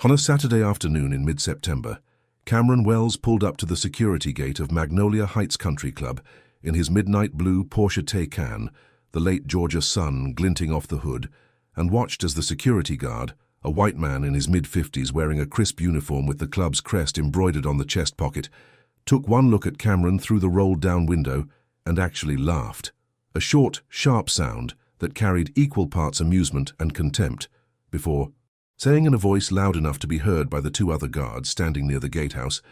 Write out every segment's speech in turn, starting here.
On a Saturday afternoon in mid-September, Cameron Wells pulled up to the security gate of Magnolia Heights Country Club in his midnight blue Porsche Taycan, the late Georgia sun glinting off the hood, and watched as the security guard, a white man in his mid-50s wearing a crisp uniform with the club's crest embroidered on the chest pocket, took one look at Cameron through the rolled-down window and actually laughed. A short, sharp sound that carried equal parts amusement and contempt, before saying in a voice loud enough to be heard by the two other guards standing near the gatehouse,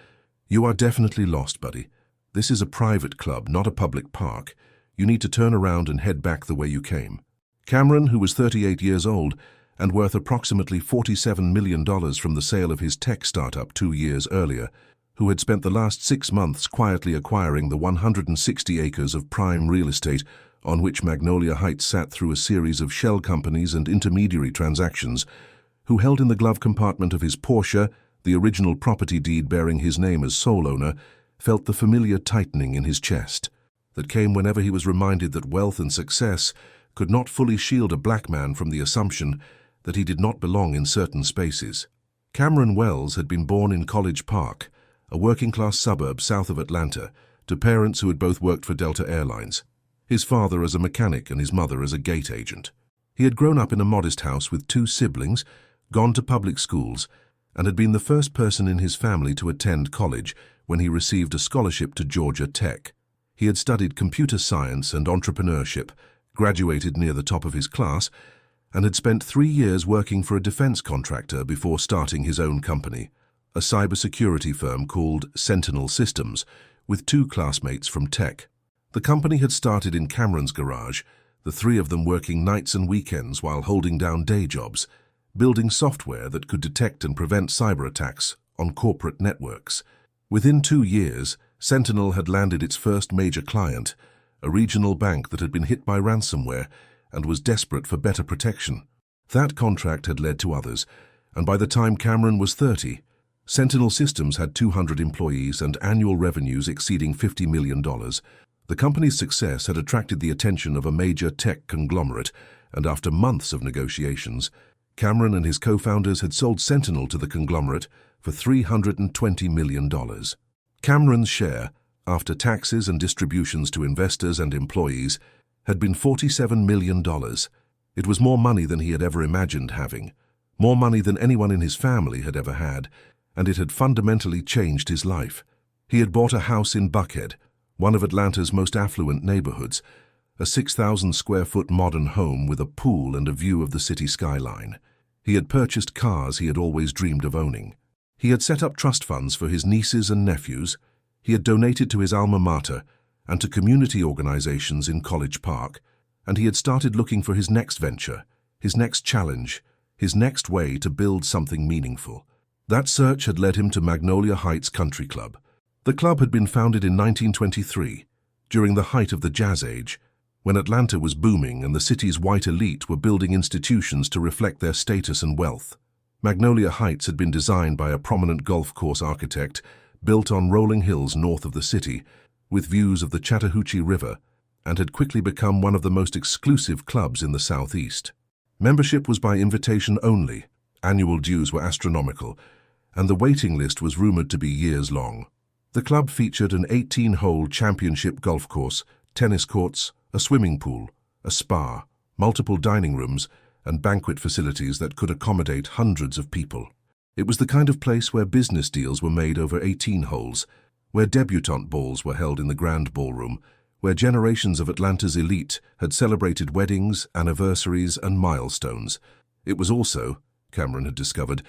"You are definitely lost, buddy. This is a private club, not a public park. You need to turn around and head back the way you came." Cameron, who was 38 years old and worth approximately $47 million from the sale of his tech startup 2 years earlier, who had spent the last 6 months quietly acquiring the 160 acres of prime real estate on which Magnolia Heights sat through a series of shell companies and intermediary transactions, who held in the glove compartment of his Porsche the original property deed bearing his name as sole owner, felt the familiar tightening in his chest that came whenever he was reminded that wealth and success could not fully shield a black man from the assumption that he did not belong in certain spaces. Cameron Wells had been born in College Park, a working-class suburb south of Atlanta, to parents who had both worked for Delta Airlines, his father as a mechanic and his mother as a gate agent. He had grown up in a modest house with 2 siblings, gone to public schools, and had been the first person in his family to attend college when he received a scholarship to Georgia Tech. He had studied computer science and entrepreneurship, graduated near the top of his class, and had spent 3 years working for a defense contractor before starting his own company, a cybersecurity firm called Sentinel Systems, with 2 classmates from Tech. The company had started in Cameron's garage, the 3 of them working nights and weekends while holding down day jobs, building software that could detect and prevent cyber attacks on corporate networks. Within 2 years, Sentinel had landed its first major client, a regional bank that had been hit by ransomware and was desperate for better protection. That contract had led to others, and by the time Cameron was 30, Sentinel Systems had 200 employees and annual revenues exceeding $50 million. The company's success had attracted the attention of a major tech conglomerate, and after months of negotiations, Cameron and his co-founders had sold Sentinel to the conglomerate for $320 million. Cameron's share, after taxes and distributions to investors and employees, had been $47 million. It was more money than he had ever imagined having, more money than anyone in his family had ever had, and it had fundamentally changed his life. He had bought a house in Buckhead, one of Atlanta's most affluent neighborhoods, a 6,000-square-foot modern home with a pool and a view of the city skyline. He had purchased cars he had always dreamed of owning. He had set up trust funds for his nieces and nephews. He had donated to his alma mater and to community organizations in College Park, and he had started looking for his next venture, his next challenge, his next way to build something meaningful. That search had led him to Magnolia Heights Country Club. The club had been founded in 1923, during the height of the Jazz Age, when Atlanta was booming and the city's white elite were building institutions to reflect their status and wealth. Magnolia Heights had been designed by a prominent golf course architect, built on rolling hills north of the city, with views of the Chattahoochee River, and had quickly become one of the most exclusive clubs in the Southeast. Membership was by invitation only, annual dues were astronomical, and the waiting list was rumored to be years long. The club featured an 18-hole championship golf course, tennis courts, a swimming pool, a spa, multiple dining rooms, and banquet facilities that could accommodate hundreds of people. It was the kind of place where business deals were made over 18 holes, where debutante balls were held in the grand ballroom, where generations of Atlanta's elite had celebrated weddings, anniversaries, and milestones. It was also, Cameron had discovered,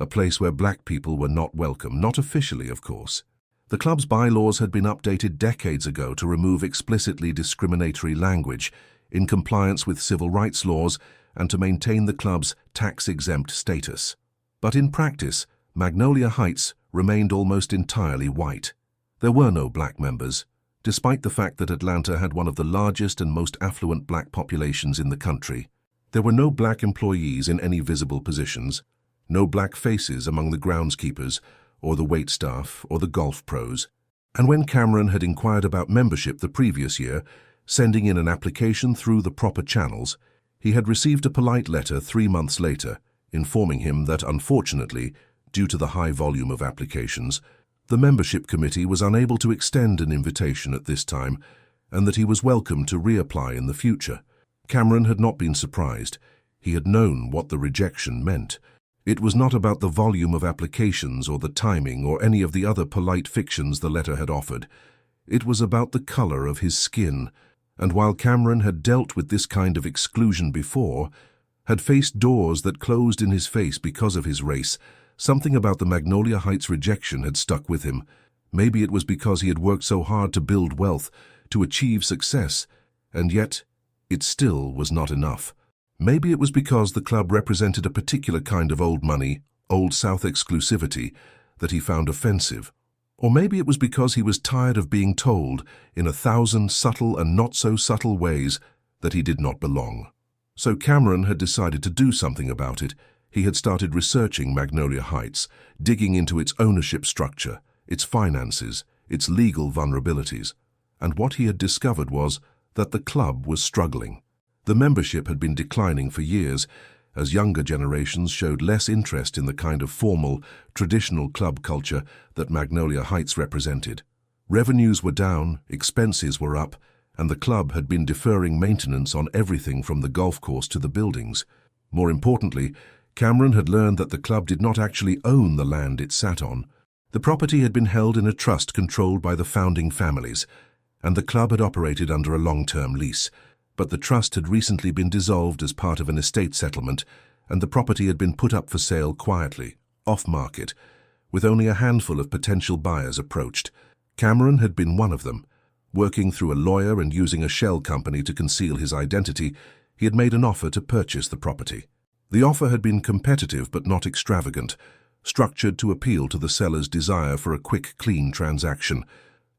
a place where black people were not welcome, not officially, of course. The club's bylaws had been updated decades ago to remove explicitly discriminatory language, in compliance with civil rights laws, and to maintain the club's tax-exempt status. But in practice, Magnolia Heights remained almost entirely white. There were no black members, despite the fact that Atlanta had one of the largest and most affluent black populations in the country. There were no black employees in any visible positions, no black faces among the groundskeepers, or the waitstaff, or the golf pros. And when Cameron had inquired about membership the previous year, sending in an application through the proper channels, he had received a polite letter 3 months later, informing him that unfortunately, due to the high volume of applications, the membership committee was unable to extend an invitation at this time and that he was welcome to reapply in the future. Cameron had not been surprised. He had known what the rejection meant. It was not about the volume of applications or the timing or any of the other polite fictions the letter had offered. It was about the color of his skin, and while Cameron had dealt with this kind of exclusion before, had faced doors that closed in his face because of his race, something about the Magnolia Heights rejection had stuck with him. Maybe it was because he had worked so hard to build wealth, to achieve success, and yet it still was not enough. Maybe it was because the club represented a particular kind of old money, old South exclusivity, that he found offensive. Or maybe it was because he was tired of being told, in 1,000 subtle and not-so-subtle ways, that he did not belong. So Cameron had decided to do something about it. He had started researching Magnolia Heights, digging into its ownership structure, its finances, its legal vulnerabilities. And what he had discovered was that the club was struggling. The membership had been declining for years, as younger generations showed less interest in the kind of formal, traditional club culture that Magnolia Heights represented. Revenues were down, expenses were up, and the club had been deferring maintenance on everything from the golf course to the buildings. More importantly, Cameron had learned that the club did not actually own the land it sat on. The property had been held in a trust controlled by the founding families, and the club had operated under a long-term lease. But the trust had recently been dissolved as part of an estate settlement, and the property had been put up for sale quietly, off-market, with only a handful of potential buyers approached. Cameron had been one of them. Working through a lawyer and using a shell company to conceal his identity, he had made an offer to purchase the property. The offer had been competitive but not extravagant, structured to appeal to the seller's desire for a quick, clean transaction,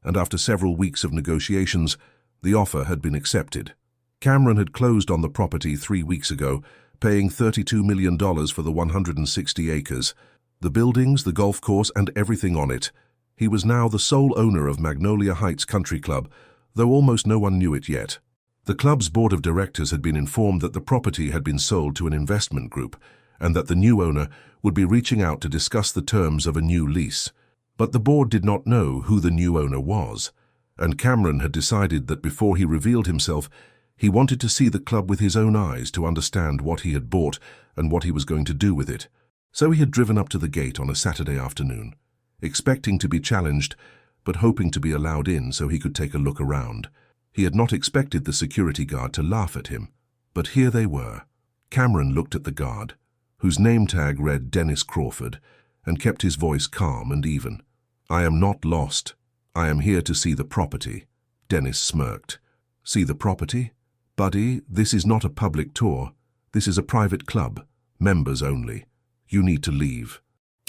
and after several weeks of negotiations, the offer had been accepted. Cameron had closed on the property 3 weeks ago, paying $32 million for the 160 acres, the buildings, the golf course, and everything on it. He was now the sole owner of Magnolia Heights Country Club, though almost no one knew it yet. The club's board of directors had been informed that the property had been sold to an investment group, and that the new owner would be reaching out to discuss the terms of a new lease. But the board did not know who the new owner was, and Cameron had decided that before he revealed himself, he wanted to see the club with his own eyes to understand what he had bought and what he was going to do with it. So he had driven up to the gate on a Saturday afternoon, expecting to be challenged, but hoping to be allowed in so he could take a look around. He had not expected the security guard to laugh at him, but here they were. Cameron looked at the guard, whose name tag read Dennis Crawford, and kept his voice calm and even. "I am not lost. I am here to see the property." Dennis smirked. "See the property? Buddy, this is not a public tour. This is a private club, members only. You need to leave."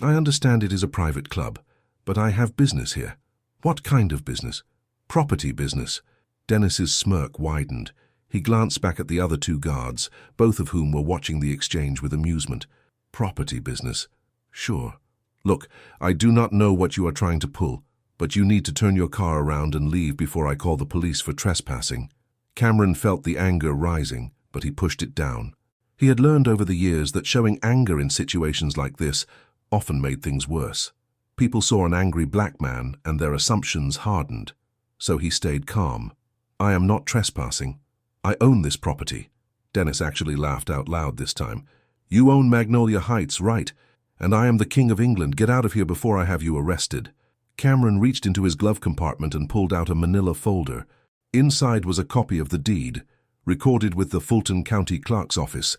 "I understand it is a private club, but I have business here." "What kind of business?" "Property business." Dennis's smirk widened. He glanced back at the other two guards, both of whom were watching the exchange with amusement. "Property business? Sure. Look, I do not know what you are trying to pull, but you need to turn your car around and leave before I call the police for trespassing." Cameron felt the anger rising, but he pushed it down. He had learned over the years that showing anger in situations like this often made things worse. People saw an angry black man and their assumptions hardened. So he stayed calm. "I am not trespassing. I own this property." Dennis actually laughed out loud this time. "You own Magnolia Heights, right? And I am the King of England. Get out of here before I have you arrested." Cameron reached into his glove compartment and pulled out a manila folder. Inside was a copy of the deed, recorded with the Fulton County Clerk's office,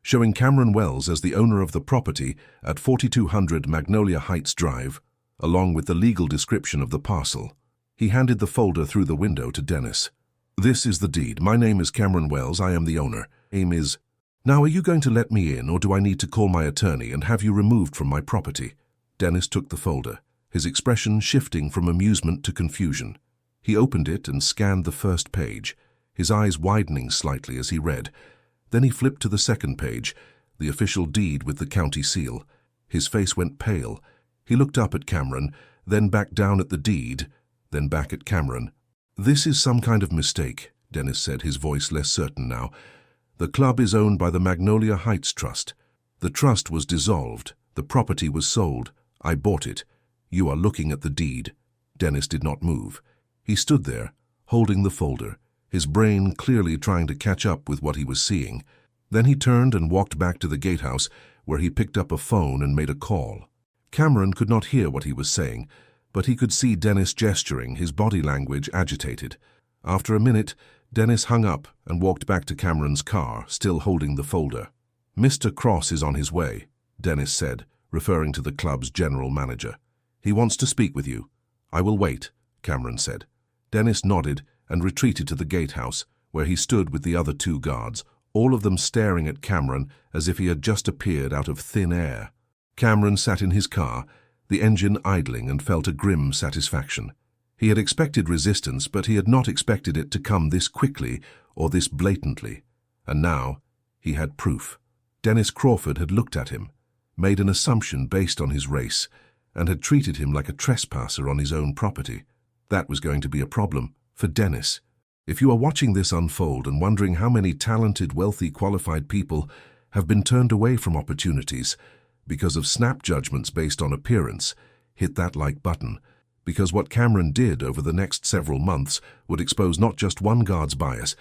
showing Cameron Wells as the owner of the property at 4200 Magnolia Heights Drive, along with the legal description of the parcel. He handed the folder through the window to Dennis. "This is the deed. My name is Cameron Wells. I am the owner. Aim is..." "Now, are you going to let me in, or do I need to call my attorney and have you removed from my property?" Dennis took the folder, his expression shifting from amusement to confusion. He opened it and scanned the first page, his eyes widening slightly as he read. Then he flipped to the second page, the official deed with the county seal. His face went pale. He looked up at Cameron, then back down at the deed, then back at Cameron. "This is some kind of mistake," Dennis said, his voice less certain now. "The club is owned by the Magnolia Heights Trust. The trust was dissolved. The property was sold. I bought it. You are looking at the deed. Dennis did not move. He stood there, holding the folder, his brain clearly trying to catch up with what he was seeing. Then he turned and walked back to the gatehouse, where he picked up a phone and made a call. Cameron could not hear what he was saying, but he could see Dennis gesturing, his body language agitated. After a minute, Dennis hung up and walked back to Cameron's car, still holding the folder. "Mr. Cross is on his way," Dennis said, referring to the club's general manager. "He wants to speak with you." "I will wait," Cameron said. Dennis nodded and retreated to the gatehouse, where he stood with the other two guards, all of them staring at Cameron as if he had just appeared out of thin air. Cameron sat in his car, the engine idling, and felt a grim satisfaction. He had expected resistance, but he had not expected it to come this quickly or this blatantly. And now he had proof. Dennis Crawford had looked at him, made an assumption based on his race, and had treated him like a trespasser on his own property. That was going to be a problem for Dennis. If you are watching this unfold and wondering how many talented, wealthy, qualified people have been turned away from opportunities because of snap judgments based on appearance, hit that like button, because what Cameron did over the next several months would expose not just one guard's bias,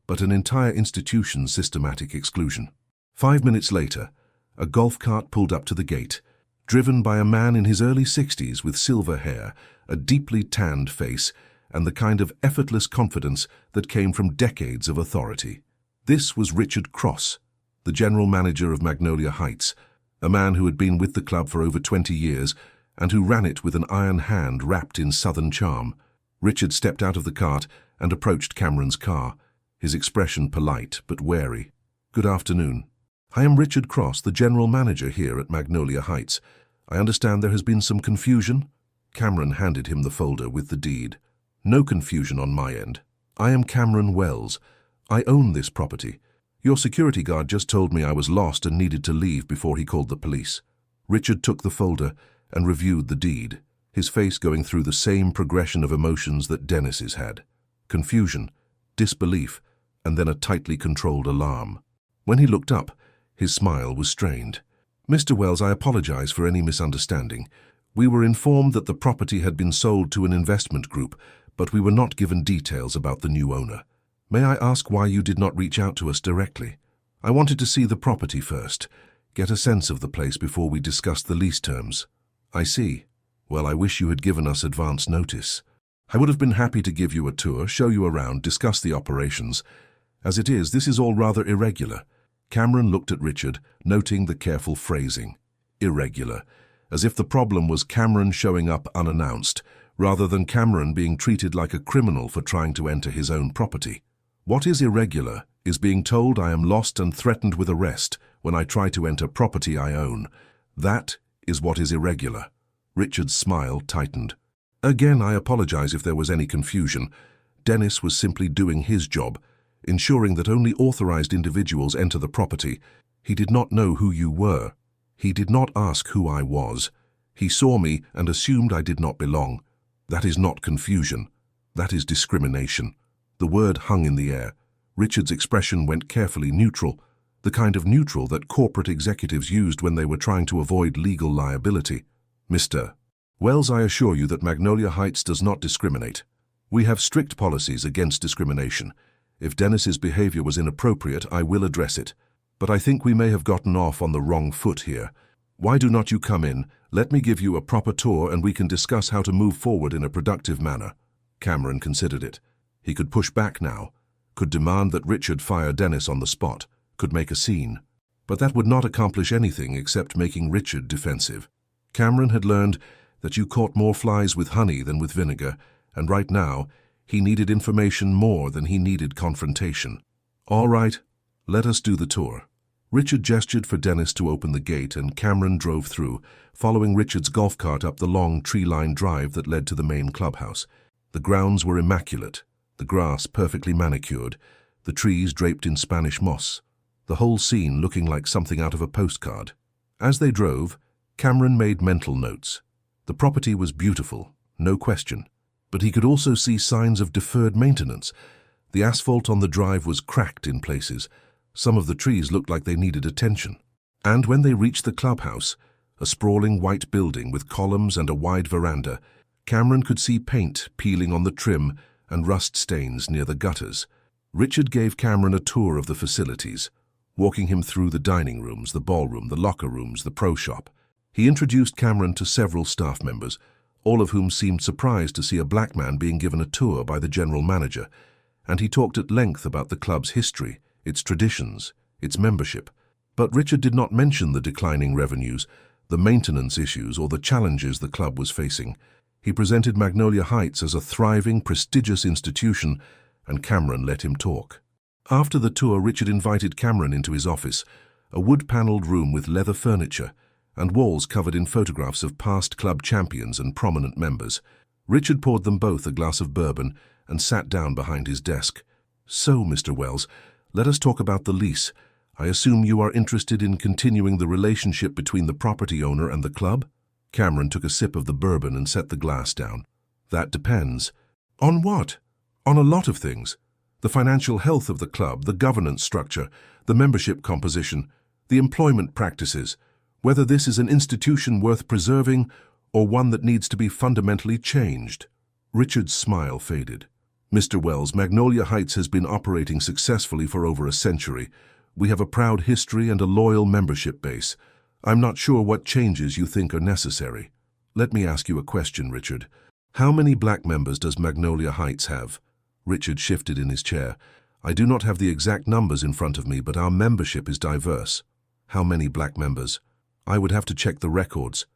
but an entire institution's systematic exclusion. 5 minutes later, a golf cart pulled up to the gate, driven by a man in his early 60s with silver hair, a deeply tanned face, and the kind of effortless confidence that came from decades of authority. This was Richard Cross, the general manager of Magnolia Heights, a man who had been with the club for over 20 years and who ran it with an iron hand wrapped in Southern charm. Richard stepped out of the cart and approached Cameron's car, his expression polite but wary. "Good afternoon. I am Richard Cross, the general manager here at Magnolia Heights. I understand there has been some confusion?" Cameron handed him the folder with the deed. "No confusion on my end. I am Cameron Wells. I own this property. Your security guard just told me I was lost and needed to leave before he called the police." Richard took the folder and reviewed the deed, his face going through the same progression of emotions that Dennis's had. Confusion, disbelief, and then a tightly controlled alarm. When he looked up, his smile was strained. "Mr. Wells, I apologize for any misunderstanding. We were informed that the property had been sold to an investment group, but we were not given details about the new owner. May I ask why you did not reach out to us directly?" "I wanted to see the property first, get a sense of the place before we discussed the lease terms." "I see. Well, I wish you had given us advance notice. I would have been happy to give you a tour, show you around, discuss the operations. As it is, this is all rather irregular." Cameron looked at Richard, noting the careful phrasing. Irregular, as if the problem was Cameron showing up unannounced, rather than Cameron being treated like a criminal for trying to enter his own property. "What is irregular is being told I am lost and threatened with arrest when I try to enter property I own. That is what is irregular." Richard's smile tightened. "Again, I apologize if there was any confusion. Dennis was simply doing his job, ensuring that only authorized individuals enter the property. He did not know who you were. He did not ask who I was. He saw me and assumed I did not belong. That is not confusion. That is discrimination." The word hung in the air. Richard's expression went carefully neutral, the kind of neutral that corporate executives used when they were trying to avoid legal liability. "Mr. Wells, I assure you that Magnolia Heights does not discriminate. We have strict policies against discrimination. If Dennis's behavior was inappropriate, I will address it. But I think we may have gotten off on the wrong foot here. Why do not you come in, let me give you a proper tour, and we can discuss how to move forward in a productive manner." Cameron considered it. He could push back now, could demand that Richard fire Dennis on the spot, could make a scene. But that would not accomplish anything except making Richard defensive. Cameron had learned that you caught more flies with honey than with vinegar, and right now he needed information more than he needed confrontation. "All right, let us do the tour." Richard gestured for Dennis to open the gate, and Cameron drove through, following Richard's golf cart up the long tree-lined drive that led to the main clubhouse. The grounds were immaculate, the grass perfectly manicured, the trees draped in Spanish moss, the whole scene looking like something out of a postcard. As they drove, Cameron made mental notes. The property was beautiful, no question, but he could also see signs of deferred maintenance. The asphalt on the drive was cracked in places. Some of the trees looked like they needed attention. And when they reached the clubhouse, a sprawling white building with columns and a wide veranda, Cameron could see paint peeling on the trim and rust stains near the gutters. Richard gave Cameron a tour of the facilities, walking him through the dining rooms, the ballroom, the locker rooms, the pro shop. He introduced Cameron to several staff members, all of whom seemed surprised to see a black man being given a tour by the general manager, and he talked at length about the club's history, its traditions, its membership. But Richard did not mention the declining revenues, the maintenance issues, or the challenges the club was facing. He presented Magnolia Heights as a thriving, prestigious institution, and Cameron let him talk. After the tour, Richard invited Cameron into his office, a wood-paneled room with leather furniture and walls covered in photographs of past club champions and prominent members. Richard poured them both a glass of bourbon and sat down behind his desk. "So, Mr. Wells, let us talk about the lease. I assume you are interested in continuing the relationship between the property owner and the club?" Cameron took a sip of the bourbon and set the glass down. "That depends." "On what?" "On a lot of things. The financial health of the club, the governance structure, the membership composition, the employment practices, whether this is an institution worth preserving or one that needs to be fundamentally changed." Richard's smile faded. "Mr. Wells, Magnolia Heights has been operating successfully for over a century. We have a proud history and a loyal membership base. I'm not sure what changes you think are necessary." "Let me ask you a question, Richard. How many black members does Magnolia Heights have?" Richard shifted in his chair. "I do not have the exact numbers in front of me, but our membership is diverse." "How many black members?" "I would have to check the records."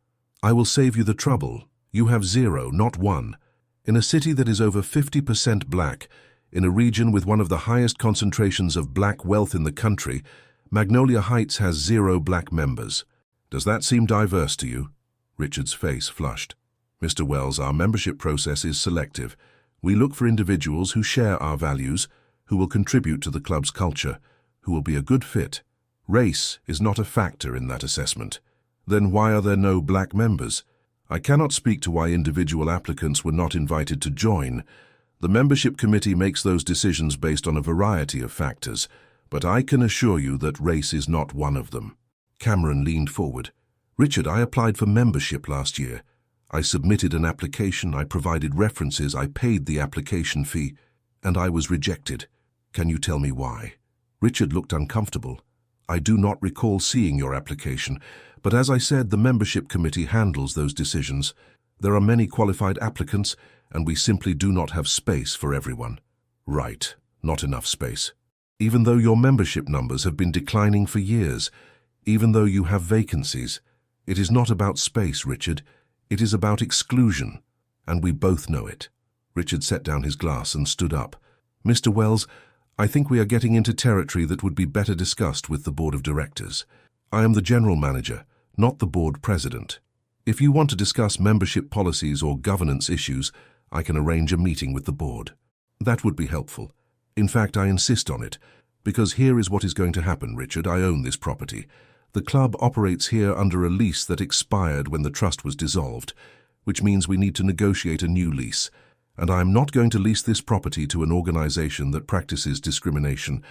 "I will save you the trouble. You have 0, not 1. In a city that is over 50% black, in a region with one of the highest concentrations of black wealth in the country, Magnolia Heights has 0 black members. Does that seem diverse to you?" Richard's face flushed. "Mr. Wells, our membership process is selective. We look for individuals who share our values, who will contribute to the club's culture, who will be a good fit. Race is not a factor in that assessment." "Then why are there no black members?" "I cannot speak to why individual applicants were not invited to join. The membership committee makes those decisions based on a variety of factors, but I can assure you that race is not one of them." Cameron leaned forward. "Richard, I applied for membership last year. I submitted an application, I provided references, I paid the application fee, and I was rejected. Can you tell me why?" Richard looked uncomfortable. "I do not recall seeing your application, but as I said, the membership committee handles those decisions. There are many qualified applicants, and we simply do not have space for everyone." "Right, not enough space. Even though your membership numbers have been declining for years, even though you have vacancies, it is not about space, Richard. It is about exclusion, and we both know it." Richard set down his glass and stood up. "Mr. Wells, I think we are getting into territory that would be better discussed with the board of directors. I am the general manager, not the board president. If you want to discuss membership policies or governance issues, I can arrange a meeting with the board. That would be helpful. In fact, I insist on it, because here is what is going to happen, Richard. I own this property. The club operates here under a lease that expired when the trust was dissolved, which means we need to negotiate a new lease. And I am not going to lease this property to an organization that practices discrimination,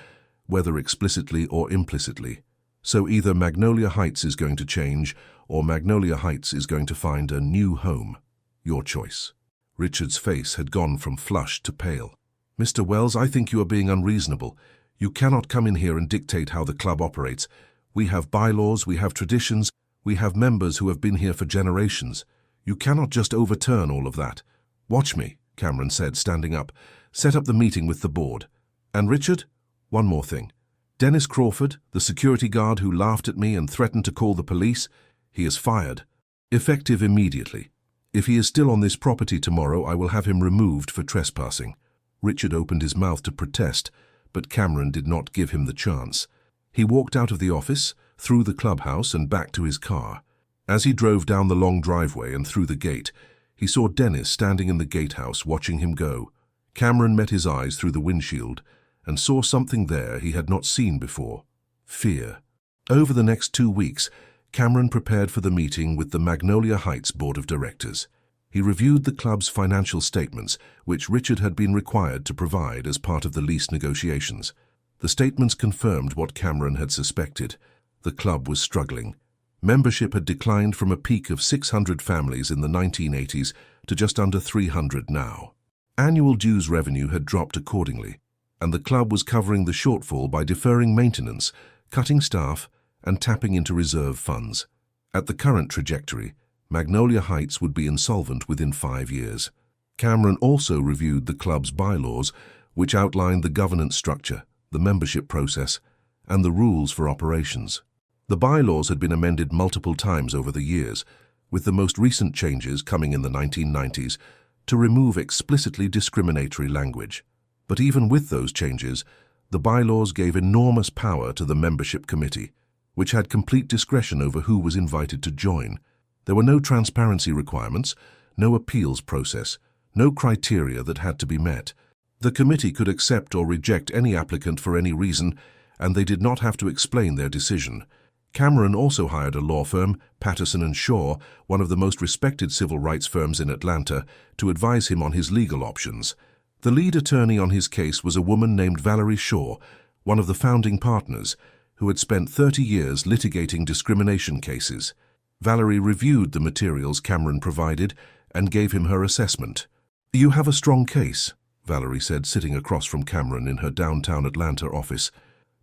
whether explicitly or implicitly. So either Magnolia Heights is going to change, or Magnolia Heights is going to find a new home. Your choice." Richard's face had gone from flushed to pale. "Mr. Wells, I think you are being unreasonable. You cannot come in here and dictate how the club operates. We have bylaws, we have traditions, we have members who have been here for generations. You cannot just overturn all of that." "Watch me," Cameron said, standing up. "Set up the meeting with the board. And Richard, one more thing. Dennis Crawford, the security guard who laughed at me and threatened to call the police, he is fired. Effective immediately. If he is still on this property tomorrow, I will have him removed for trespassing." Richard opened his mouth to protest, but Cameron did not give him the chance. He walked out of the office, through the clubhouse and back to his car. As he drove down the long driveway and through the gate, he saw Dennis standing in the gatehouse watching him go. Cameron met his eyes through the windshield and saw something there he had not seen before: fear. Over the next 2 weeks, Cameron prepared for the meeting with the Magnolia Heights Board of Directors. He reviewed the club's financial statements, which Richard had been required to provide as part of the lease negotiations. The statements confirmed what Cameron had suspected. The club was struggling. Membership had declined from a peak of 600 families in the 1980s to just under 300 now. Annual dues revenue had dropped accordingly, and the club was covering the shortfall by deferring maintenance, cutting staff, and tapping into reserve funds. At the current trajectory, Magnolia Heights would be insolvent within 5 years. Cameron also reviewed the club's bylaws, which outlined the governance structure, the membership process, and the rules for operations. The bylaws had been amended multiple times over the years, with the most recent changes coming in the 1990s to remove explicitly discriminatory language. But even with those changes, the bylaws gave enormous power to the membership committee, which had complete discretion over who was invited to join. There were no transparency requirements, no appeals process, no criteria that had to be met. The committee could accept or reject any applicant for any reason, and they did not have to explain their decision. Cameron also hired a law firm, Patterson & Shaw, one of the most respected civil rights firms in Atlanta, to advise him on his legal options. The lead attorney on his case was a woman named Valerie Shaw, one of the founding partners, who had spent 30 years litigating discrimination cases. Valerie reviewed the materials Cameron provided and gave him her assessment. "You have a strong case," Valerie said, sitting across from Cameron in her downtown Atlanta office.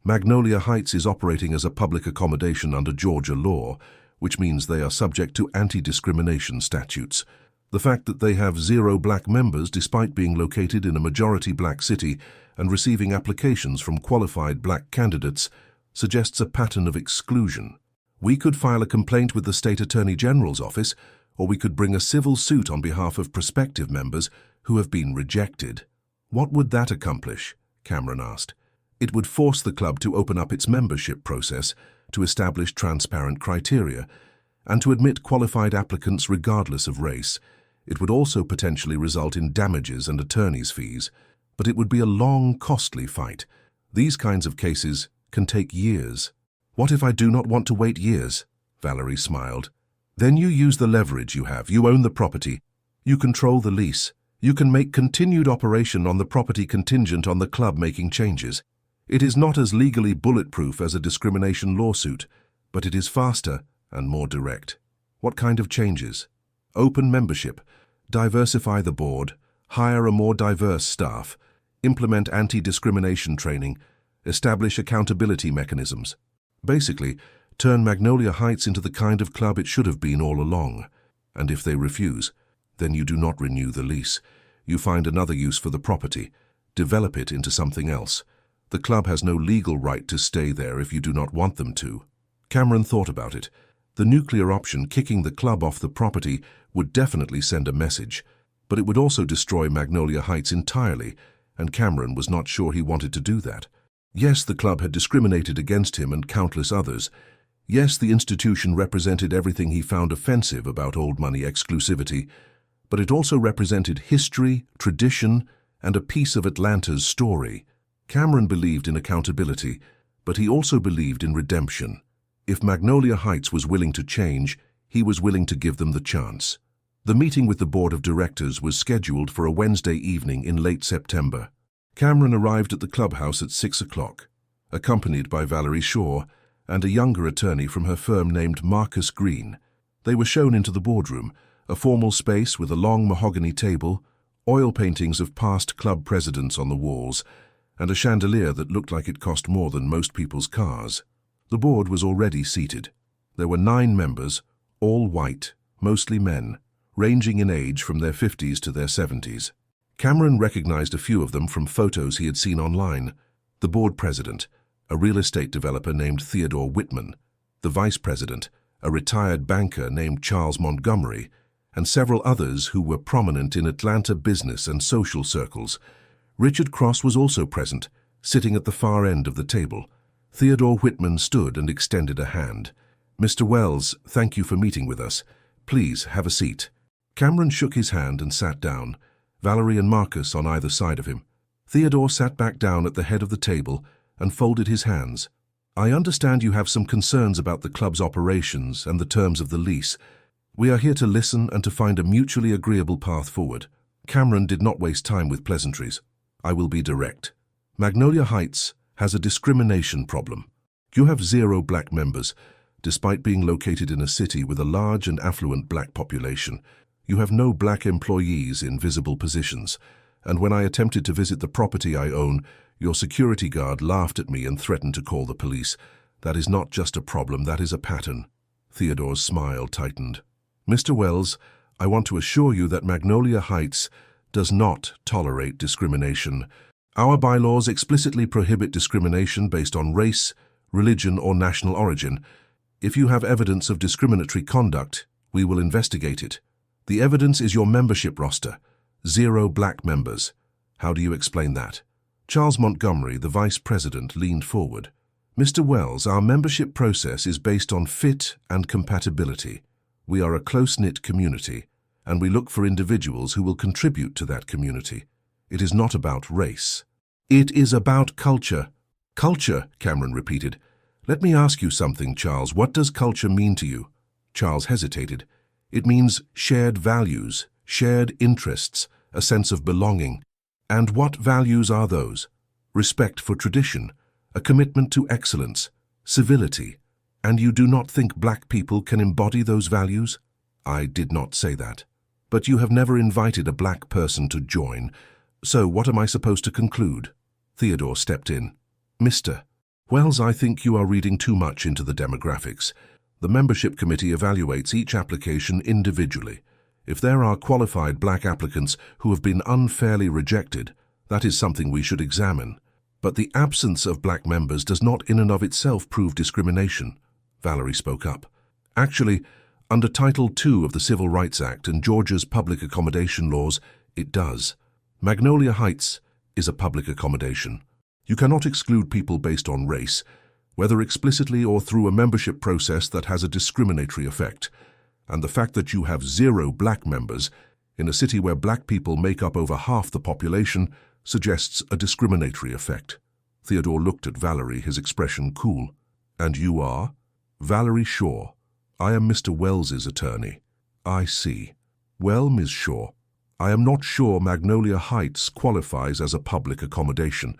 "Magnolia Heights is operating as a public accommodation under Georgia law, which means they are subject to anti-discrimination statutes. The fact that they have 0 black members despite being located in a majority black city and receiving applications from qualified black candidates suggests a pattern of exclusion. We could file a complaint with the State Attorney General's office, or we could bring a civil suit on behalf of prospective members who have been rejected." "What would that accomplish?" Cameron asked. "It would force the club to open up its membership process, to establish transparent criteria, and to admit qualified applicants regardless of race. It would also potentially result in damages and attorney's fees. But it would be a long, costly fight. These kinds of cases can take years." "What if I do not want to wait years?" Valerie smiled. "Then you use the leverage you have. You own the property. You control the lease. You can make continued operation on the property contingent on the club making changes. It is not as legally bulletproof as a discrimination lawsuit, but it is faster and more direct." "What kind of changes?" "Open membership, diversify the board, hire a more diverse staff, implement anti-discrimination training, establish accountability mechanisms. Basically, turn Magnolia Heights into the kind of club it should have been all along. And if they refuse, then you do not renew the lease. You find another use for the property, develop it into something else. The club has no legal right to stay there if you do not want them to." Cameron thought about it. The nuclear option, kicking the club off the property, would definitely send a message, but it would also destroy Magnolia Heights entirely, and Cameron was not sure he wanted to do that. Yes, the club had discriminated against him and countless others. Yes, the institution represented everything he found offensive about old money exclusivity, but it also represented history, tradition, and a piece of Atlanta's story. Cameron believed in accountability, but he also believed in redemption. If Magnolia Heights was willing to change, he was willing to give them the chance. The meeting with the board of directors was scheduled for a Wednesday evening in late September. Cameron arrived at the clubhouse at 6 o'clock, accompanied by Valerie Shaw and a younger attorney from her firm named Marcus Green. They were shown into the boardroom, a formal space with a long mahogany table, oil paintings of past club presidents on the walls, and a chandelier that looked like it cost more than most people's cars. The board was already seated. There were 9 members, all white, mostly men, ranging in age from their 50s to their 70s. Cameron recognized a few of them from photos he had seen online. The board president, a real estate developer named Theodore Whitman, the vice president, a retired banker named Charles Montgomery, and several others who were prominent in Atlanta business and social circles. Richard Cross was also present, sitting at the far end of the table. Theodore Whitman stood and extended a hand. "Mr. Wells, thank you for meeting with us. Please have a seat." Cameron shook his hand and sat down, Valerie and Marcus on either side of him. Theodore sat back down at the head of the table and folded his hands. "I understand you have some concerns about the club's operations and the terms of the lease. We are here to listen and to find a mutually agreeable path forward." Cameron did not waste time with pleasantries. "I will be direct. Magnolia Heights has a discrimination problem. You have 0 black members, despite being located in a city with a large and affluent black population. You have no black employees in visible positions, and when I attempted to visit the property I own, your security guard laughed at me and threatened to call the police. That is not just a problem, that is a pattern. Theodore's smile tightened. Mr. Wells, I want to assure you that Magnolia Heights does not tolerate discrimination. Our bylaws explicitly prohibit discrimination based on race, religion, or national origin. If you have evidence of discriminatory conduct, we will investigate it. The evidence is your membership roster. 0 black members. How do you explain that? Charles Montgomery, the vice president, leaned forward. Mr. Wells, our membership process is based on fit and compatibility. We are a close-knit community, and we look for individuals who will contribute to that community. It is not about race. It is about culture. Culture, Cameron repeated. Let me ask you something, Charles. What does culture mean to you? Charles hesitated. It means shared values, shared interests, a sense of belonging. And what values are those? Respect for tradition, a commitment to excellence, civility. And you do not think black people can embody those values? I did not say that. But you have never invited a black person to join. So what am I supposed to conclude? Theodore stepped in. Mr. Wells, I think you are reading too much into the demographics. The membership committee evaluates each application individually. If there are qualified black applicants who have been unfairly rejected, that is something we should examine. But the absence of black members does not in and of itself prove discrimination. Valerie spoke up. Actually, under Title II of the Civil Rights Act and Georgia's public accommodation laws, it does. Magnolia Heights is a public accommodation. You cannot exclude people based on race, whether explicitly or through a membership process that has a discriminatory effect. And the fact that you have 0 black members in a city where black people make up over half the population suggests a discriminatory effect. Theodore looked at Valerie, his expression cool. And you are? Valerie Shaw. I am Mr. Wells's attorney. I see. Well, Ms. Shaw, I am not sure Magnolia Heights qualifies as a public accommodation.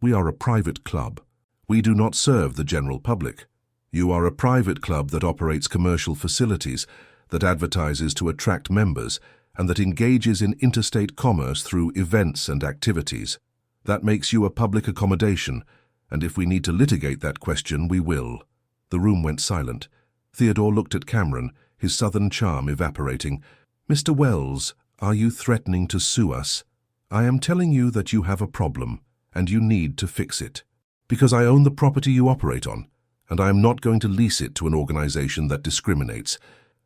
We are a private club. We do not serve the general public. You are a private club that operates commercial facilities, that advertises to attract members, and that engages in interstate commerce through events and activities. That makes you a public accommodation, and if we need to litigate that question, we will. The room went silent. Theodore looked at Cameron, his southern charm evaporating. Mr. Wells, are you threatening to sue us? I am telling you that you have a problem, and you need to fix it. Because I own the property you operate on, and I am not going to lease it to an organization that discriminates.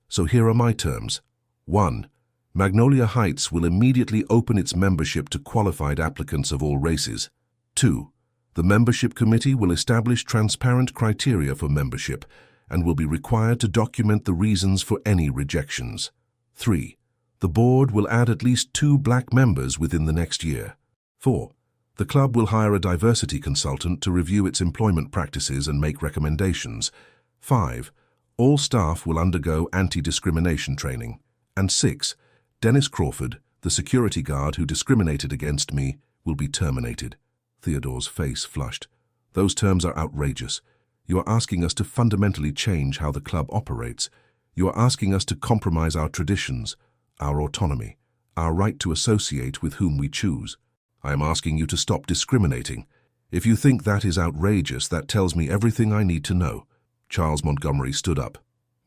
So here are my terms. 1. Magnolia Heights will immediately open its membership to qualified applicants of all races. 2. The membership committee will establish transparent criteria for membership and will be required to document the reasons for any rejections. 3. The board will add at least 2 black members within the next year. 4. The club will hire a diversity consultant to review its employment practices and make recommendations. 5. All staff will undergo anti-discrimination training. And 6. Dennis Crawford, the security guard who discriminated against me, will be terminated. Theodore's face flushed. Those terms are outrageous. You are asking us to fundamentally change how the club operates. You are asking us to compromise our traditions, our autonomy, our right to associate with whom we choose. I am asking you to stop discriminating. If you think that is outrageous, that tells me everything I need to know. Charles Montgomery stood up.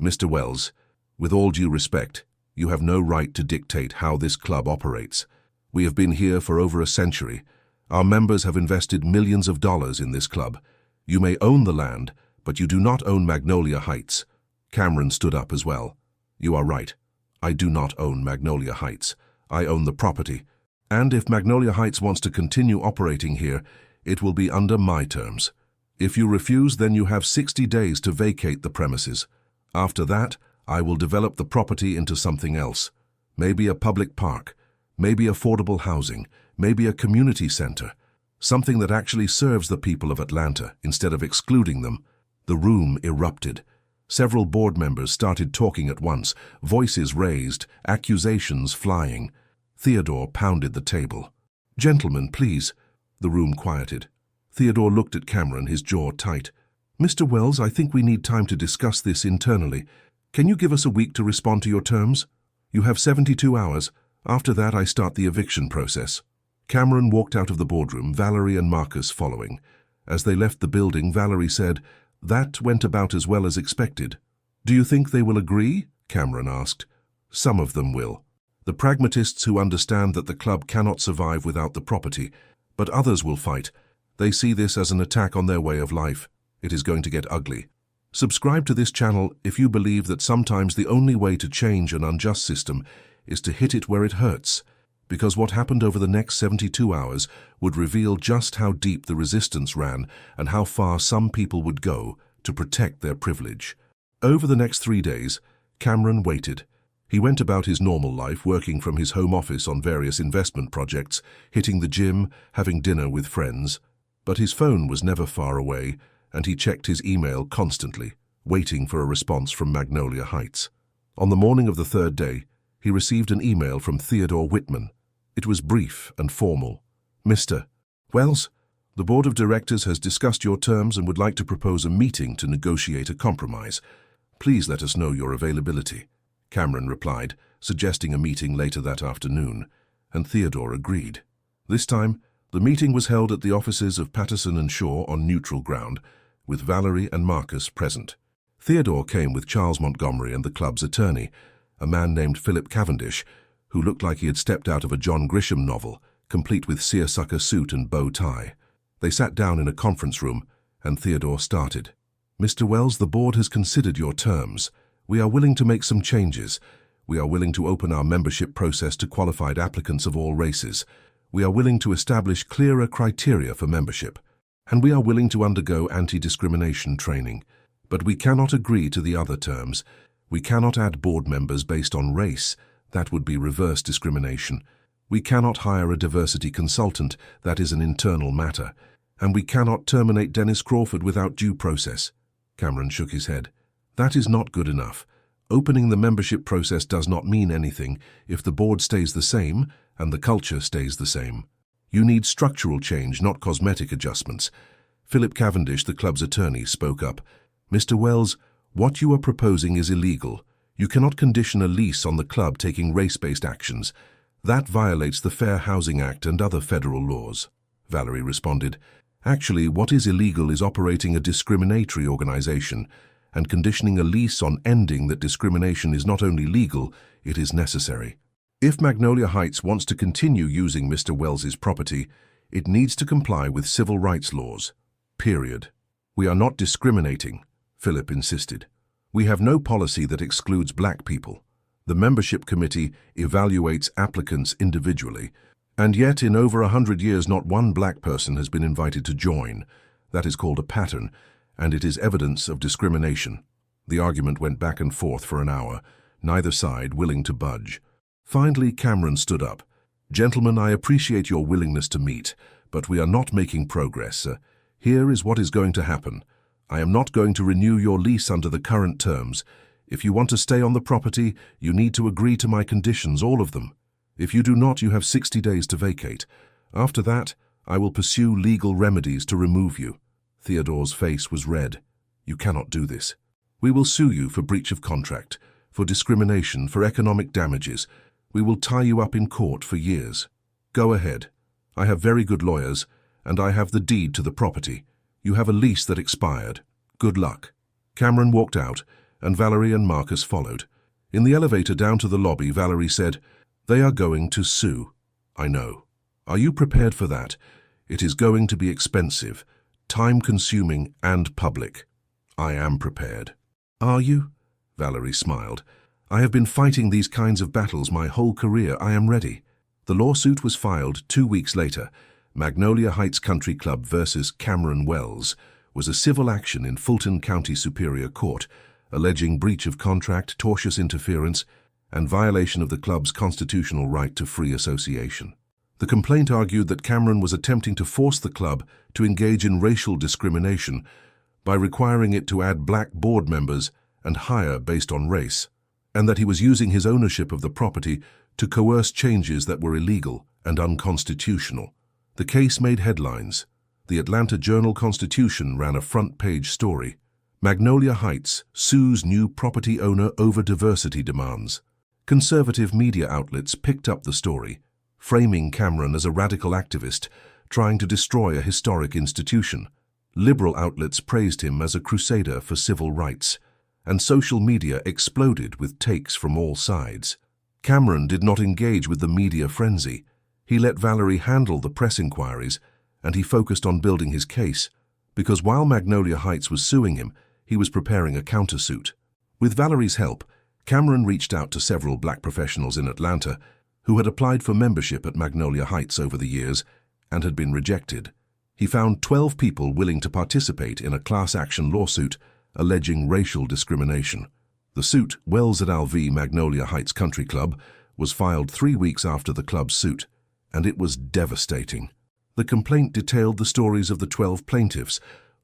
Mr. Wells, with all due respect, you have no right to dictate how this club operates. We have been here for over a century. Our members have invested millions of dollars in this club. You may own the land, but you do not own Magnolia Heights. Cameron stood up as well. You are right. I do not own Magnolia Heights. I own the property. And if Magnolia Heights wants to continue operating here, it will be under my terms. If you refuse, then you have 60 days to vacate the premises. After that, I will develop the property into something else. Maybe a public park, maybe affordable housing, maybe a community center. Something that actually serves the people of Atlanta instead of excluding them. The room erupted. Several board members started talking at once, voices raised, accusations flying. Theodore pounded the table. Gentlemen, please. The room quieted. Theodore looked at Cameron, his jaw tight. Mr. Wells, I think we need time to discuss this internally. Can you give us a week to respond to your terms? You have 72 hours. After that, I start the eviction process. Cameron walked out of the boardroom, Valerie and Marcus following. As they left the building, Valerie said, "That went about as well as expected." "Do you think they will agree?" Cameron asked. "Some of them will. The pragmatists who understand that the club cannot survive without the property, but others will fight. They see this as an attack on their way of life. It is going to get ugly. Subscribe to this channel if you believe that sometimes the only way to change an unjust system is to hit it where it hurts, because what happened over the next 72 hours would reveal just how deep the resistance ran and how far some people would go to protect their privilege. Over the next 3 days, Cameron waited. He went about his normal life, working from his home office on various investment projects, hitting the gym, having dinner with friends. But his phone was never far away, and he checked his email constantly, waiting for a response from Magnolia Heights. On the morning of the 3rd day, he received an email from Theodore Whitman. It was brief and formal. "Mr. Wells, the board of directors has discussed your terms and would like to propose a meeting to negotiate a compromise. Please let us know your availability." Cameron replied, suggesting a meeting later that afternoon, and Theodore agreed. This time, the meeting was held at the offices of Patterson and Shaw on neutral ground, with Valerie and Marcus present. Theodore came with Charles Montgomery and the club's attorney, a man named Philip Cavendish, who looked like he had stepped out of a John Grisham novel, complete with seersucker suit and bow tie. They sat down in a conference room, and Theodore started. "Mr. Wells, the board has considered your terms. We are willing to make some changes. We are willing to open our membership process to qualified applicants of all races. We are willing to establish clearer criteria for membership. And we are willing to undergo anti-discrimination training. But we cannot agree to the other terms. We cannot add board members based on race. That would be reverse discrimination. We cannot hire a diversity consultant. That is an internal matter. And we cannot terminate Dennis Crawford without due process." Cameron shook his head. "That is not good enough. Opening the membership process does not mean anything if the board stays the same and the culture stays the same. You need structural change, not cosmetic adjustments." Philip Cavendish, the club's attorney, spoke up. "Mr. Wells, what you are proposing is illegal. You cannot condition a lease on the club taking race-based actions. That violates the Fair Housing Act and other federal laws." Valerie responded, "Actually, what is illegal is operating a discriminatory organization, and conditioning a lease on ending that discrimination is not only legal, it is necessary. If Magnolia Heights wants to continue using Mr. Wells's property, it needs to comply with civil rights laws. Period. We are not discriminating," Philip insisted. "We have no policy that excludes black people. The membership committee evaluates applicants individually, and yet in over 100 years not one black person has been invited to join. That is called a pattern, and it is evidence of discrimination." The argument went back and forth for an hour, neither side willing to budge. Finally, Cameron stood up. "Gentlemen, I appreciate your willingness to meet, but we are not making progress. Here is what is going to happen. I am not going to renew your lease under the current terms. If you want to stay on the property, you need to agree to my conditions, all of them. If you do not, you have 60 days to vacate. After that, I will pursue legal remedies to remove you." Theodore's face was red. "You cannot do this. We will sue you for breach of contract, for discrimination, for economic damages. We will tie you up in court for years. Go ahead. I have very good lawyers, and I have the deed to the property. You have a lease that expired. Good luck." Cameron walked out, and Valerie and Marcus followed. In the elevator down to the lobby, Valerie said, "They are going to sue." "I know. Are you prepared for that? It is going to be expensive, time-consuming, and public." "I am prepared." "Are you?" Valerie smiled. "I have been fighting these kinds of battles my whole career. I am ready." The lawsuit was filed 2 weeks later. Magnolia Heights Country Club versus Cameron Wells was a civil action in Fulton County Superior Court, alleging breach of contract, tortious interference, and violation of the club's constitutional right to free association. The complaint argued that Cameron was attempting to force the club to engage in racial discrimination by requiring it to add black board members and hire based on race, and that he was using his ownership of the property to coerce changes that were illegal and unconstitutional. The case made headlines. The Atlanta Journal-Constitution ran a front-page story. Magnolia Heights sues new property owner over diversity demands. Conservative media outlets picked up the story, framing Cameron as a radical activist trying to destroy a historic institution. Liberal outlets praised him as a crusader for civil rights, and social media exploded with takes from all sides. Cameron did not engage with the media frenzy. He let Valerie handle the press inquiries, and he focused on building his case, because while Magnolia Heights was suing him, he was preparing a countersuit. With Valerie's help, Cameron reached out to several black professionals in Atlanta who had applied for membership at Magnolia Heights over the years and had been rejected. He found 12 people willing to participate in a class action lawsuit alleging racial discrimination. The suit, Wells et al. V. Magnolia Heights Country Club, was filed 3 weeks after the club's suit, and it was devastating. The complaint detailed the stories of the 12 plaintiffs,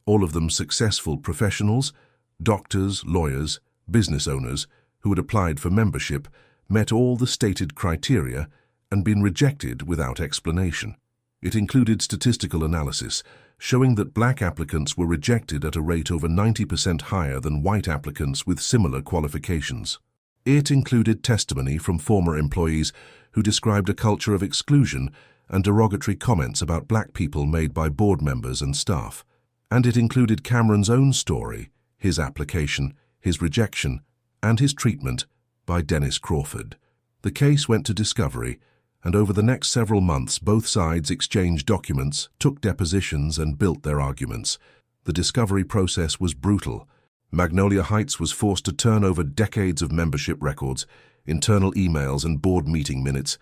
all of them successful professionals, doctors, lawyers, business owners, who had applied for membership, met all the stated criteria, and been rejected without explanation. It included statistical analysis, showing that black applicants were rejected at a rate over 90% higher than white applicants with similar qualifications. It included testimony from former employees who described a culture of exclusion and derogatory comments about black people made by board members and staff. And it included Cameron's own story, his application, his rejection, and his treatment by Dennis Crawford. The case went to discovery, and over the next several months both sides exchanged documents, took depositions, and built their arguments. The discovery process was brutal. Magnolia Heights was forced to turn over decades of membership records, internal emails, and board meeting minutes,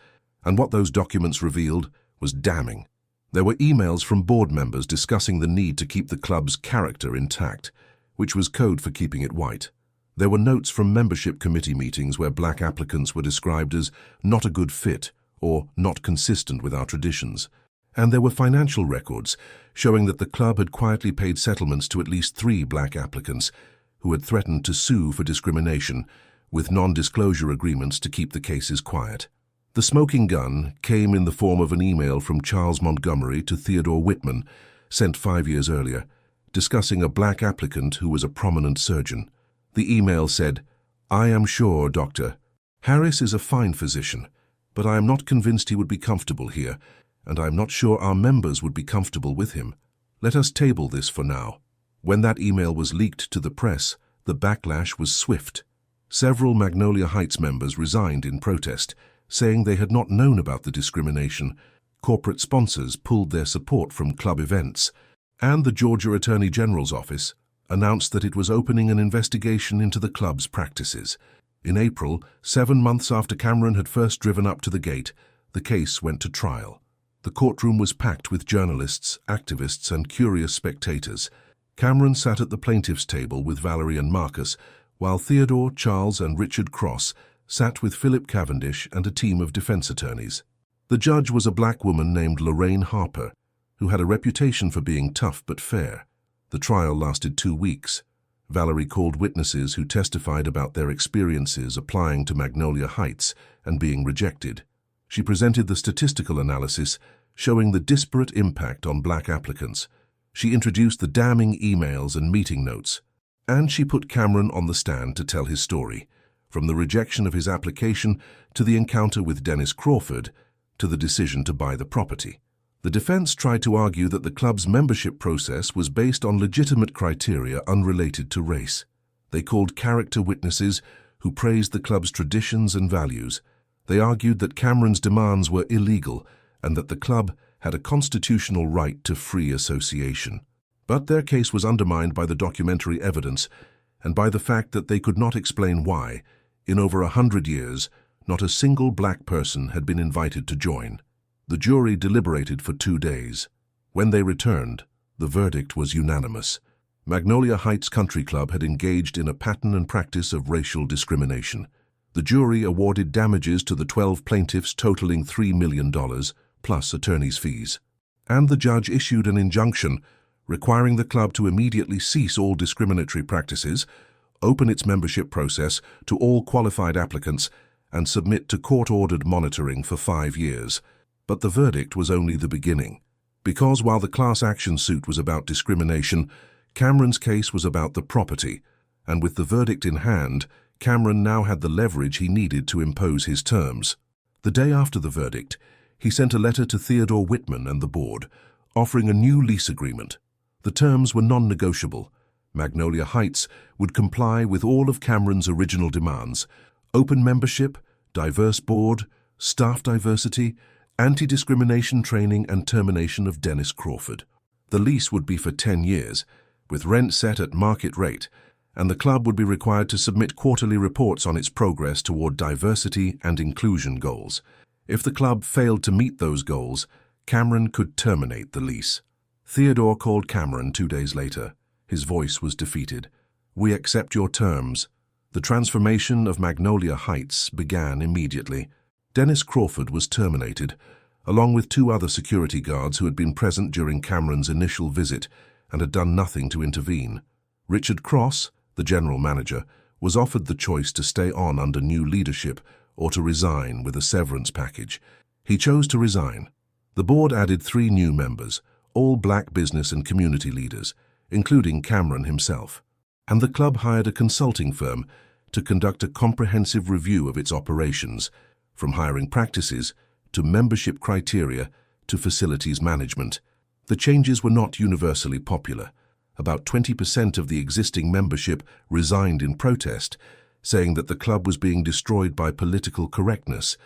and what those documents revealed was damning. There were emails from board members discussing the need to keep the club's character intact, which was code for keeping it white. There were notes from membership committee meetings where black applicants were described as not a good fit or not consistent with our traditions. And there were financial records showing that the club had quietly paid settlements to at least 3 black applicants who had threatened to sue for discrimination, with non-disclosure agreements to keep the cases quiet. The smoking gun came in the form of an email from Charles Montgomery to Theodore Whitman, sent 5 years earlier, discussing a black applicant who was a prominent surgeon. The email said, "I am sure, Doctor, Harris is a fine physician, but I am not convinced he would be comfortable here, and I am not sure our members would be comfortable with him. Let us table this for now." When that email was leaked to the press, the backlash was swift. Several Magnolia Heights members resigned in protest, saying they had not known about the discrimination. Corporate sponsors pulled their support from club events, and the Georgia Attorney General's office announced that it was opening an investigation into the club's practices. In April, 7 months after Cameron had first driven up to the gate, the case went to trial. The courtroom was packed with journalists, activists, and curious spectators. Cameron sat at the plaintiff's table with Valerie and Marcus, while Theodore, Charles, and Richard Cross sat with Philip Cavendish and a team of defense attorneys. The judge was a black woman named Lorraine Harper, who had a reputation for being tough but fair. The trial lasted 2 weeks. Valerie called witnesses who testified about their experiences applying to Magnolia Heights and being rejected. She presented the statistical analysis showing the disparate impact on black applicants. She introduced the damning emails and meeting notes, and she put Cameron on the stand to tell his story, from the rejection of his application to the encounter with Dennis Crawford to the decision to buy the property. The defense tried to argue that the club's membership process was based on legitimate criteria unrelated to race. They called character witnesses who praised the club's traditions and values. They argued that Cameron's demands were illegal and that the club had a constitutional right to free association. But their case was undermined by the documentary evidence and by the fact that they could not explain why, in over 100 years, not a single black person had been invited to join. The jury deliberated for 2 days. When they returned, the verdict was unanimous. Magnolia Heights Country Club had engaged in a pattern and practice of racial discrimination. The jury awarded damages to the 12 plaintiffs totaling $3 million, plus attorney's fees. And the judge issued an injunction requiring the club to immediately cease all discriminatory practices, open its membership process to all qualified applicants, and submit to court-ordered monitoring for 5 years. But the verdict was only the beginning. Because while the class action suit was about discrimination, Cameron's case was about the property, and with the verdict in hand, Cameron now had the leverage he needed to impose his terms. The day after the verdict, he sent a letter to Theodore Whitman and the board, offering a new lease agreement. The terms were non-negotiable. Magnolia Heights would comply with all of Cameron's original demands: open membership, diverse board, staff diversity, anti-discrimination training, and termination of Dennis Crawford. The lease would be for 10 years, with rent set at market rate, and the club would be required to submit quarterly reports on its progress toward diversity and inclusion goals. If the club failed to meet those goals, Cameron could terminate the lease. Theodore called Cameron 2 days later. His voice was defeated. "We accept your terms." The transformation of Magnolia Heights began immediately. Dennis Crawford was terminated, along with 2 other security guards who had been present during Cameron's initial visit and had done nothing to intervene. Richard Cross, the general manager, was offered the choice to stay on under new leadership or to resign with a severance package. He chose to resign. The board added 3 new members, all black business and community leaders, including Cameron himself. And the club hired a consulting firm to conduct a comprehensive review of its operations, from hiring practices to membership criteria to facilities management. The changes were not universally popular. About 20% of the existing membership resigned in protest, saying that the club was being destroyed by political correctness.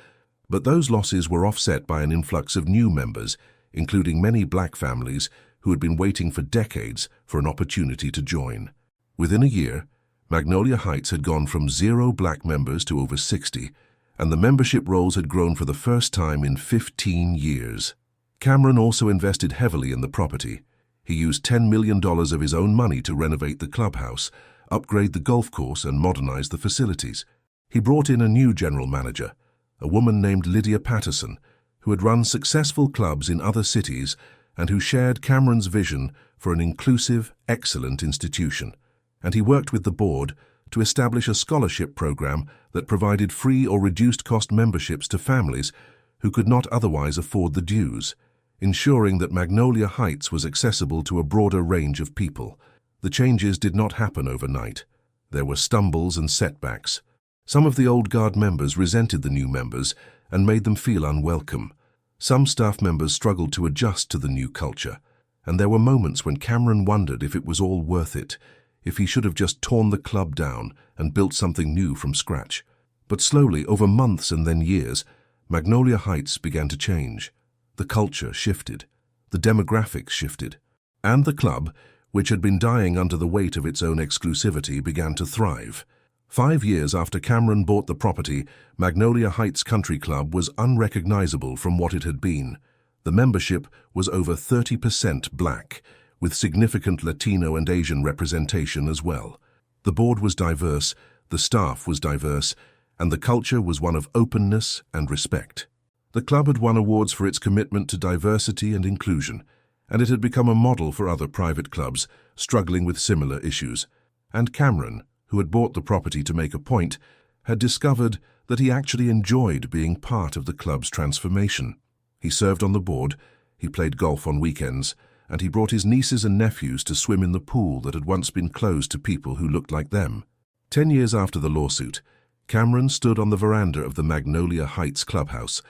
But those losses were offset by an influx of new members, including many black families who had been waiting for decades for an opportunity to join. Within a year, Magnolia Heights had gone from 0 black members to over 60, and the membership rolls had grown for the first time in 15 years. Cameron also invested heavily in the property. He used $10 million of his own money to renovate the clubhouse, upgrade the golf course, and modernize the facilities. He brought in a new general manager, a woman named Lydia Patterson, who had run successful clubs in other cities and who shared Cameron's vision for an inclusive, excellent institution. And he worked with the board to establish a scholarship program that provided free or reduced-cost memberships to families who could not otherwise afford the dues, ensuring that Magnolia Heights was accessible to a broader range of people. The changes did not happen overnight. There were stumbles and setbacks. Some of the old guard members resented the new members and made them feel unwelcome. Some staff members struggled to adjust to the new culture, and there were moments when Cameron wondered if it was all worth it, if he should have just torn the club down and built something new from scratch. But slowly, over months and then years, Magnolia Heights began to change. The culture shifted, the demographics shifted, and the club, which had been dying under the weight of its own exclusivity, began to thrive. 5 years after Cameron bought the property, Magnolia Heights Country Club was unrecognizable from what it had been. The membership was over 30% black, with significant Latino and Asian representation as well. The board was diverse, the staff was diverse, and the culture was one of openness and respect. The club had won awards for its commitment to diversity and inclusion, and it had become a model for other private clubs struggling with similar issues. And Cameron, who had bought the property to make a point, had discovered that he actually enjoyed being part of the club's transformation. He served on the board, he played golf on weekends, and he brought his nieces and nephews to swim in the pool that had once been closed to people who looked like them. 10 years after the lawsuit, Cameron stood on the veranda of the Magnolia Heights clubhouse,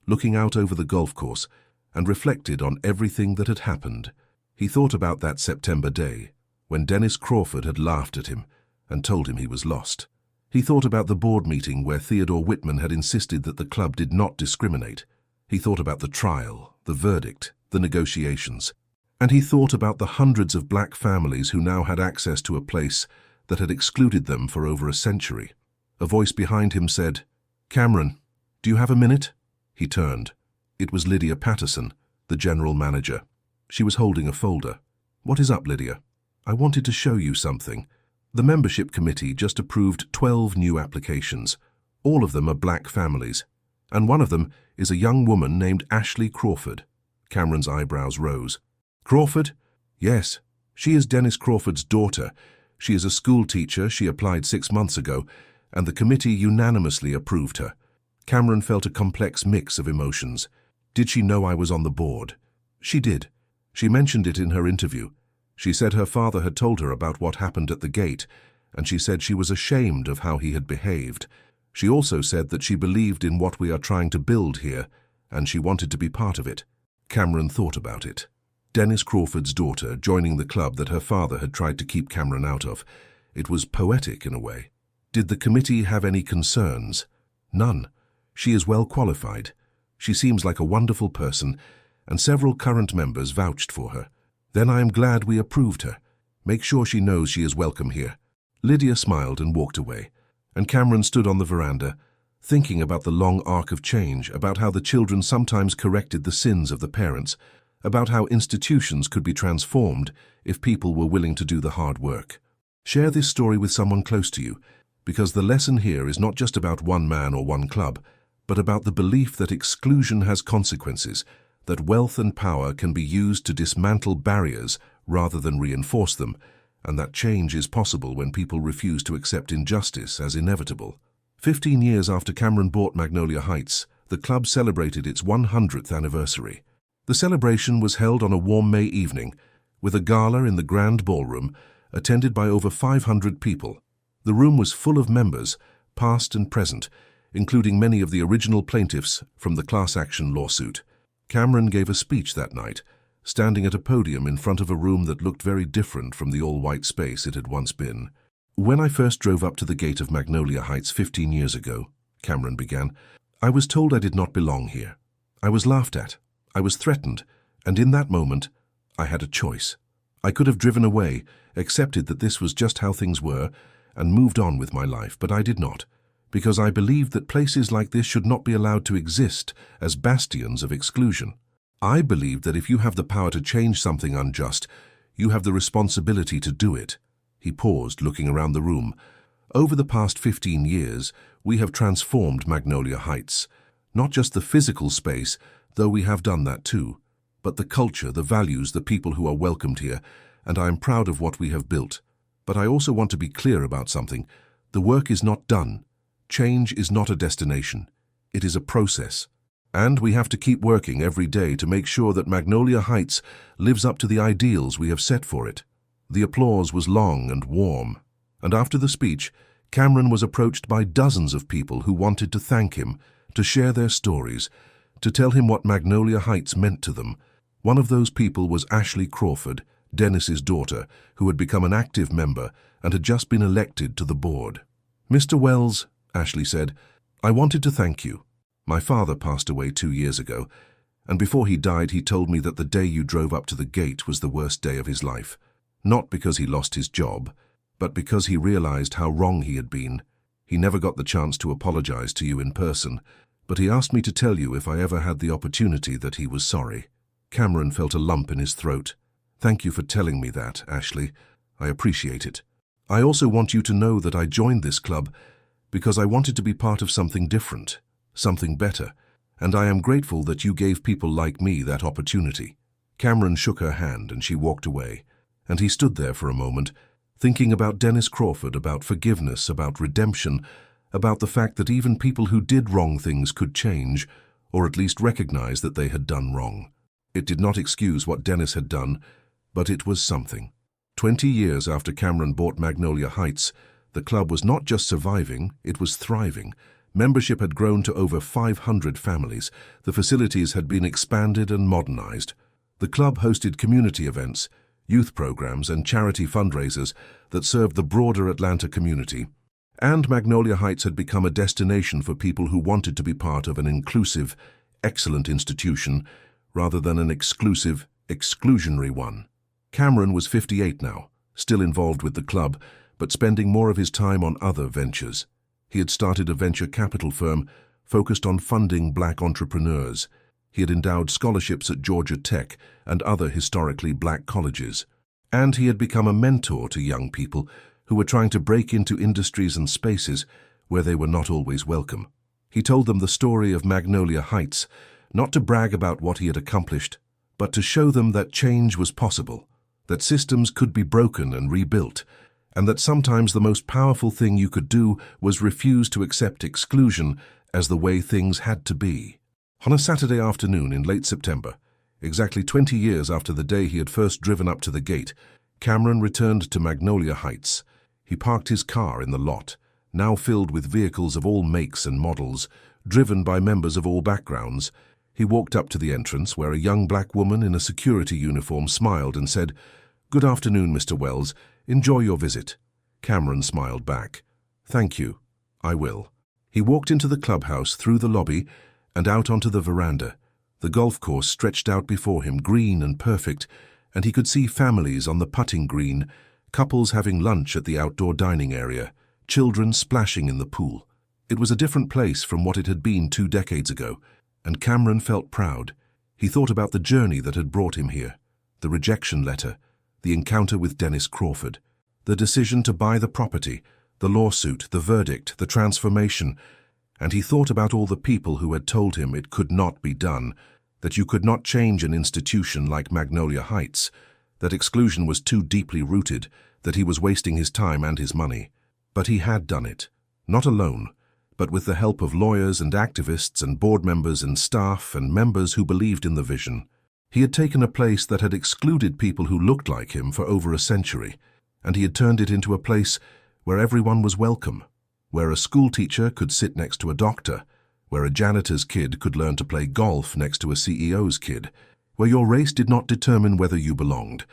looking out over the golf course, and reflected on everything that had happened. He thought about that September day, when Dennis Crawford had laughed at him and told him he was lost. He thought about the board meeting where Theodore Whitman had insisted that the club did not discriminate. He thought about the trial, the verdict, the negotiations. And he thought about the hundreds of black families who now had access to a place that had excluded them for over a century. A voice behind him said, "Cameron, do you have a minute?" He turned. It was Lydia Patterson, the general manager. She was holding a folder. "What is up, Lydia? I wanted to show you something. The membership committee just approved 12 new applications. All of them are black families, and one of them is a young woman named Ashley Crawford." Cameron's eyebrows rose. "Crawford?" "Yes. She is Dennis Crawford's daughter. She is a school teacher. She applied 6 months ago, and the committee unanimously approved her." Cameron felt a complex mix of emotions. Did she know I was on the board? She did. She mentioned it in her interview. She said her father had told her about what happened at the gate, and she said she was ashamed of how he had behaved. She also said that she believed in what we are trying to build here, and she wanted to be part of it. Cameron thought about it. Dennis Crawford's daughter joining the club that her father had tried to keep Cameron out of. It was poetic in a way. Did the committee have any concerns? None. She is well qualified. She seems like a wonderful person, and several current members vouched for her. Then I am glad we approved her. Make sure she knows she is welcome here. Lydia smiled and walked away, and Cameron stood on the veranda, thinking about the long arc of change, about how the children sometimes corrected the sins of the parents, about how institutions could be transformed if people were willing to do the hard work. Share this story with someone close to you, because the lesson here is not just about one man or one club, but about the belief that exclusion has consequences, that wealth and power can be used to dismantle barriers rather than reinforce them, and that change is possible when people refuse to accept injustice as inevitable. 15 years after Cameron bought Magnolia Heights, the club celebrated its 100th anniversary. The celebration was held on a warm May evening, with a gala in the Grand Ballroom, attended by over 500 people. The room was full of members, past and present, including many of the original plaintiffs from the class action lawsuit. Cameron gave a speech that night, standing at a podium in front of a room that looked very different from the all-white space it had once been. "When I first drove up to the gate of Magnolia Heights 15 years ago," Cameron began, "I was told I did not belong here. I was laughed at. I was threatened, and in that moment, I had a choice. I could have driven away, accepted that this was just how things were, and moved on with my life, but I did not, because I believed that places like this should not be allowed to exist as bastions of exclusion. I believed that if you have the power to change something unjust, you have the responsibility to do it." He paused, looking around the room. "Over the past 15 years, we have transformed Magnolia Heights. Not just the physical space, though we have done that too, but the culture, the values, the people who are welcomed here, and I am proud of what we have built. But I also want to be clear about something. The work is not done. Change is not a destination. It is a process. And we have to keep working every day to make sure that Magnolia Heights lives up to the ideals we have set for it." The applause was long and warm, and after the speech, Cameron was approached by dozens of people who wanted to thank him, to share their stories, to tell him what Magnolia Heights meant to them. One of those people was Ashley Crawford, Dennis's daughter, who had become an active member and had just been elected to the board. "Mr. Wells," Ashley said, "I wanted to thank you. My father passed away 2 years ago, and before he died he told me that the day you drove up to the gate was the worst day of his life. Not because he lost his job, but because he realized how wrong he had been. He never got the chance to apologize to you in person, but he asked me to tell you if I ever had the opportunity that he was sorry." Cameron felt a lump in his throat. "Thank you for telling me that, Ashley. I appreciate it. I also want you to know that I joined this club because I wanted to be part of something different, something better, and I am grateful that you gave people like me that opportunity." Cameron shook her hand and she walked away, and he stood there for a moment, thinking about Dennis Crawford, about forgiveness, about redemption, about the fact that even people who did wrong things could change, or at least recognize that they had done wrong. It did not excuse what Dennis had done, but it was something. 20 years after Cameron bought Magnolia Heights, the club was not just surviving, it was thriving. Membership had grown to over 500 families. The facilities had been expanded and modernized. The club hosted community events, youth programs, and charity fundraisers that served the broader Atlanta community. And Magnolia Heights had become a destination for people who wanted to be part of an inclusive, excellent institution rather than an exclusive, exclusionary one. Cameron was 58 now, still involved with the club, but spending more of his time on other ventures. He had started a venture capital firm focused on funding black entrepreneurs. He had endowed scholarships at Georgia Tech and other historically black colleges. And he had become a mentor to young people who were trying to break into industries and spaces where they were not always welcome. He told them the story of Magnolia Heights, not to brag about what he had accomplished, but to show them that change was possible, that systems could be broken and rebuilt, and that sometimes the most powerful thing you could do was refuse to accept exclusion as the way things had to be. On a Saturday afternoon in late September, Exactly 20 years after the day he had first driven up to the gate, Cameron returned to Magnolia Heights. He parked his car in the lot, now filled with vehicles of all makes and models, driven by members of all backgrounds. He walked up to the entrance where a young black woman in a security uniform smiled and said, "Good afternoon, Mr. Wells. Enjoy your visit." Cameron smiled back. "Thank you. I will." He walked into the clubhouse, through the lobby, and out onto the veranda. The golf course stretched out before him, green and perfect, and he could see families on the putting green, couples having lunch at the outdoor dining area, children splashing in the pool. It was a different place from what it had been 2 decades ago, and Cameron felt proud. He thought about the journey that had brought him here, the rejection letter, the encounter with Dennis Crawford, the decision to buy the property, the lawsuit, the verdict, the transformation, and he thought about all the people who had told him it could not be done, that you could not change an institution like Magnolia Heights, that exclusion was too deeply rooted, that he was wasting his time and his money. But he had done it, not alone, but with the help of lawyers and activists and board members and staff and members who believed in the vision. He had taken a place that had excluded people who looked like him for over a century, and he had turned it into a place where everyone was welcome, where a schoolteacher could sit next to a doctor, where a janitor's kid could learn to play golf next to a CEO's kid, where your race did not determine whether you belonged,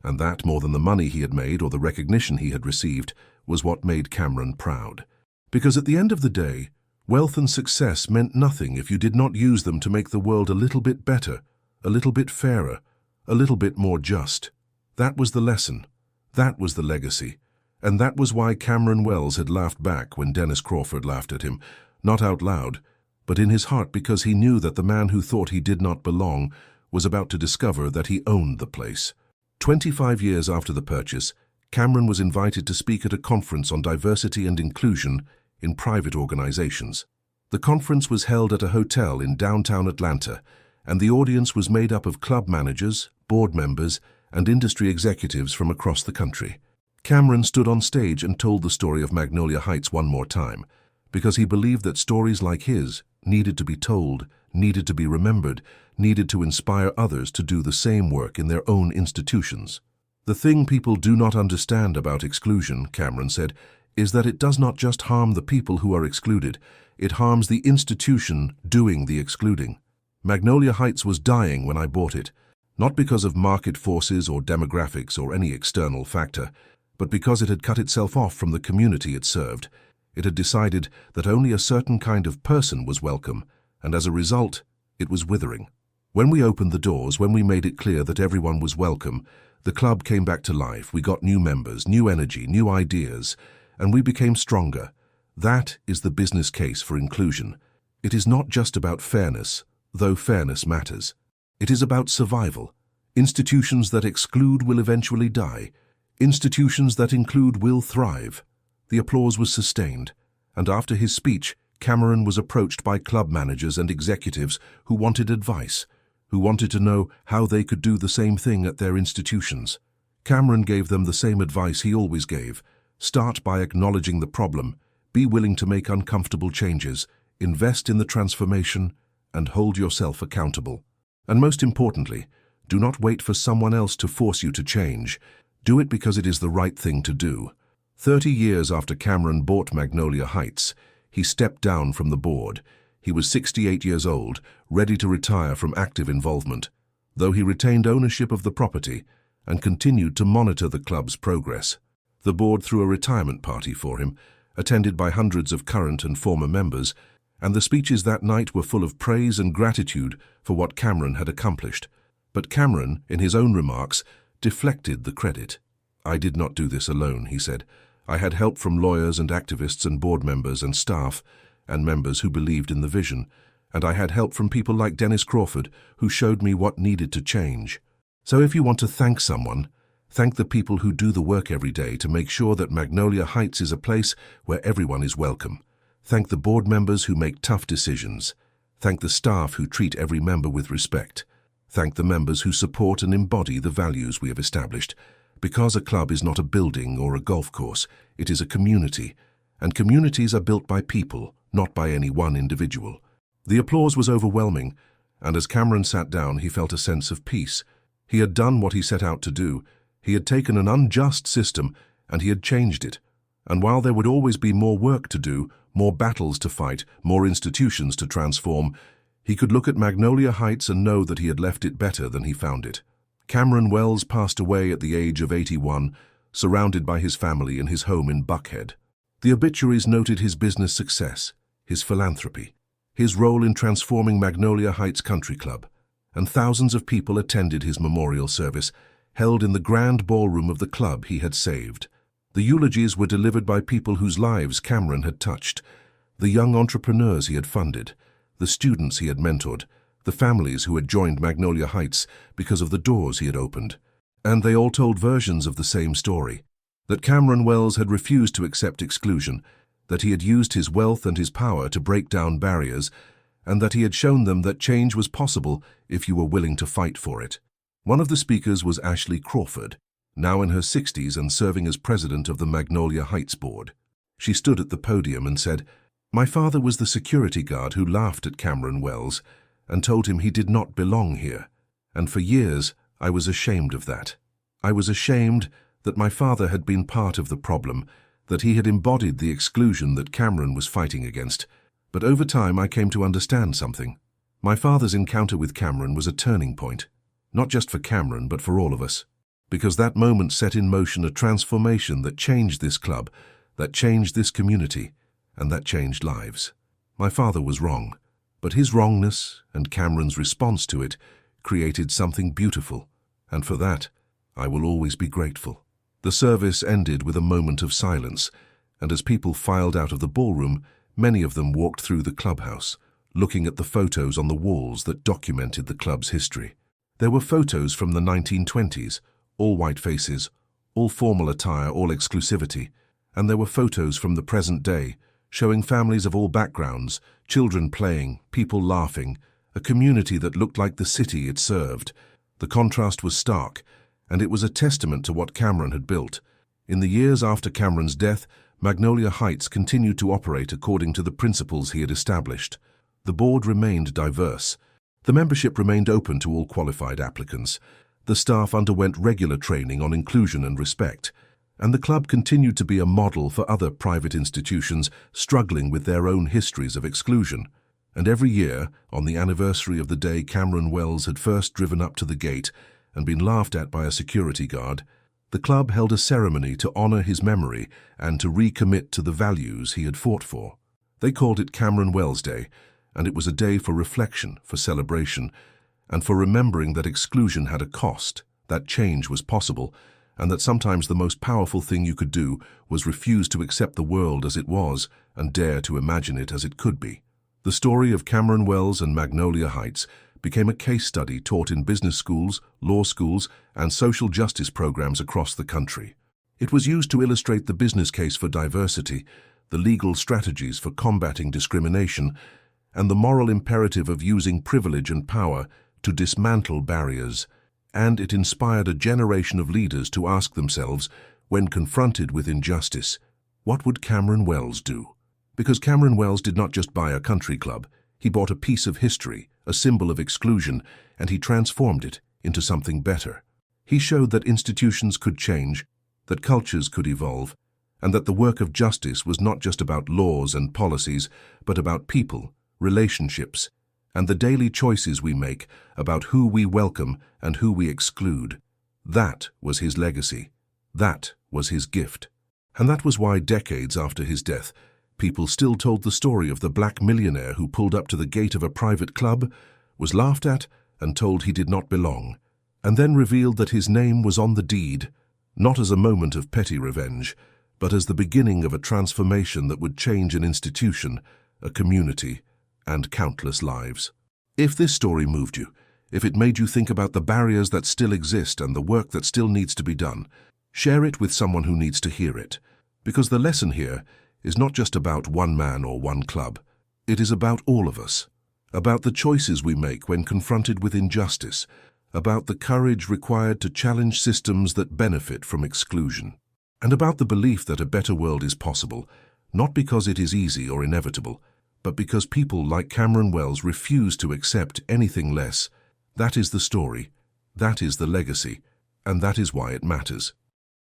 and that, more than the money he had made or the recognition he had received, was what made Cameron proud. Because at the end of the day, wealth and success meant nothing if you did not use them to make the world a little bit better, a little bit fairer, a little bit more just. That was the lesson. That was the legacy. And that was why Cameron Wells had laughed back when Dennis Crawford laughed at him, not out loud, but in his heart, because he knew that the man who thought he did not belong was about to discover that he owned the place. 25 years after the purchase, Cameron was invited to speak at a conference on diversity and inclusion in private organizations. The conference was held at a hotel in downtown Atlanta, and the audience was made up of club managers, board members, and industry executives from across the country. Cameron stood on stage and told the story of Magnolia Heights one more time, because he believed that stories like his needed to be told, needed to be remembered, needed to inspire others to do the same work in their own institutions. "The thing people do not understand about exclusion," Cameron said, "is that it does not just harm the people who are excluded, it harms the institution doing the excluding." Magnolia Heights was dying when I bought it, not because of market forces or demographics or any external factor, but because it had cut itself off from the community it served. It had decided that only a certain kind of person was welcome, and as a result, it was withering. When we opened the doors, when we made it clear that everyone was welcome, the club came back to life. We got new members, new energy, new ideas, and we became stronger. That is the business case for inclusion. It is not just about fairness, though fairness matters. It is about survival. Institutions that exclude will eventually die. Institutions that include will thrive. The applause was sustained, and after his speech, Cameron was approached by club managers and executives who wanted advice, who wanted to know how they could do the same thing at their institutions. Cameron gave them the same advice he always gave. Start by acknowledging the problem, be willing to make uncomfortable changes, invest in the transformation, and hold yourself accountable. And most importantly, do not wait for someone else to force you to change. Do it because it is the right thing to do. 30 years after Cameron bought Magnolia Heights, he stepped down from the board. He was 68 years old, ready to retire from active involvement, though he retained ownership of the property and continued to monitor the club's progress. The board threw a retirement party for him, attended by hundreds of current and former members, and the speeches that night were full of praise and gratitude for what Cameron had accomplished. But Cameron, in his own remarks, deflected the credit. "I did not do this alone," he said. "I had help from lawyers and activists and board members and staff and members who believed in the vision, and I had help from people like Dennis Crawford who showed me what needed to change." So if you want to thank someone, thank the people who do the work every day to make sure that Magnolia Heights is a place where everyone is welcome. Thank the board members who make tough decisions. Thank the staff who treat every member with respect. Thank the members who support and embody the values we have established. Because a club is not a building or a golf course, it is a community, and communities are built by people, not by any one individual. The applause was overwhelming, And as Cameron sat down, he felt a sense of peace. He had done what he set out to do. He had taken an unjust system and he had changed it. And while there would always be more work to do, more battles to fight, more institutions to transform, he could look at Magnolia Heights and know that he had left it better than he found it. Cameron Wells passed away at the age of 81, surrounded by his family in his home in Buckhead. The obituaries noted his business success, his philanthropy, his role in transforming Magnolia Heights Country Club, and thousands of people attended his memorial service, held in the grand ballroom of the club he had saved. The eulogies were delivered by people whose lives Cameron had touched, the young entrepreneurs he had funded, the students he had mentored, the families who had joined Magnolia Heights because of the doors he had opened. And they all told versions of the same story, that Cameron Wells had refused to accept exclusion, that he had used his wealth and his power to break down barriers, and that he had shown them that change was possible if you were willing to fight for it. One of the speakers was Ashley Crawford, now in her 60s and serving as president of the Magnolia Heights Board. She stood at the podium and said, "My father was the security guard who laughed at Cameron Wells and told him he did not belong here. And for years, I was ashamed of that. I was ashamed that my father had been part of the problem, that he had embodied the exclusion that Cameron was fighting against. But over time, I came to understand something. My father's encounter with Cameron was a turning point, not just for Cameron, but for all of us. Because that moment set in motion a transformation that changed this club, that changed this community, and that changed lives. My father was wrong, but his wrongness and Cameron's response to it created something beautiful, and for that, I will always be grateful." The service ended with a moment of silence, and as people filed out of the ballroom, many of them walked through the clubhouse, looking at the photos on the walls that documented the club's history. There were photos from the 1920s, all white faces, all formal attire, all exclusivity, and there were photos from the present day, showing families of all backgrounds, children playing, people laughing, a community that looked like the city it served. The contrast was stark, and it was a testament to what Cameron had built. In the years after Cameron's death, Magnolia Heights continued to operate according to the principles he had established. The board remained diverse. The membership remained open to all qualified applicants. The staff underwent regular training on inclusion and respect, and the club continued to be a model for other private institutions struggling with their own histories of exclusion. And every year, on the anniversary of the day Cameron Wells had first driven up to the gate and been laughed at by a security guard, the club held a ceremony to honor his memory and to recommit to the values he had fought for. They called it Cameron Wells Day, and it was a day for reflection, for celebration, and for remembering that exclusion had a cost, that change was possible, and that sometimes the most powerful thing you could do was refuse to accept the world as it was and dare to imagine it as it could be. The story of Cameron Wells and Magnolia Heights became a case study taught in business schools, law schools, and social justice programs across the country. It was used to illustrate the business case for diversity, the legal strategies for combating discrimination, and the moral imperative of using privilege and power to dismantle barriers. And it inspired a generation of leaders to ask themselves, when confronted with injustice, what would Cameron Wells do? Because Cameron Wells did not just buy a country club, he bought a piece of history, a symbol of exclusion, and he transformed it into something better. He showed that institutions could change, that cultures could evolve, and that the work of justice was not just about laws and policies, but about people, relationships, and the daily choices we make about who we welcome and who we exclude. That was his legacy. That was his gift. And that was why decades after his death, people still told the story of the black millionaire who pulled up to the gate of a private club, was laughed at and told he did not belong, and then revealed that his name was on the deed, not as a moment of petty revenge, but as the beginning of a transformation that would change an institution, a community, and countless lives. If this story moved you, if it made you think about the barriers that still exist and the work that still needs to be done, share it with someone who needs to hear it, because the lesson here is not just about one man or one club. It is about all of us, about the choices we make when confronted with injustice, about the courage required to challenge systems that benefit from exclusion, and about the belief that a better world is possible, not because it is easy or inevitable, but because people like Cameron Wells refuse to accept anything less. That is the story, that is the legacy, and that is why it matters.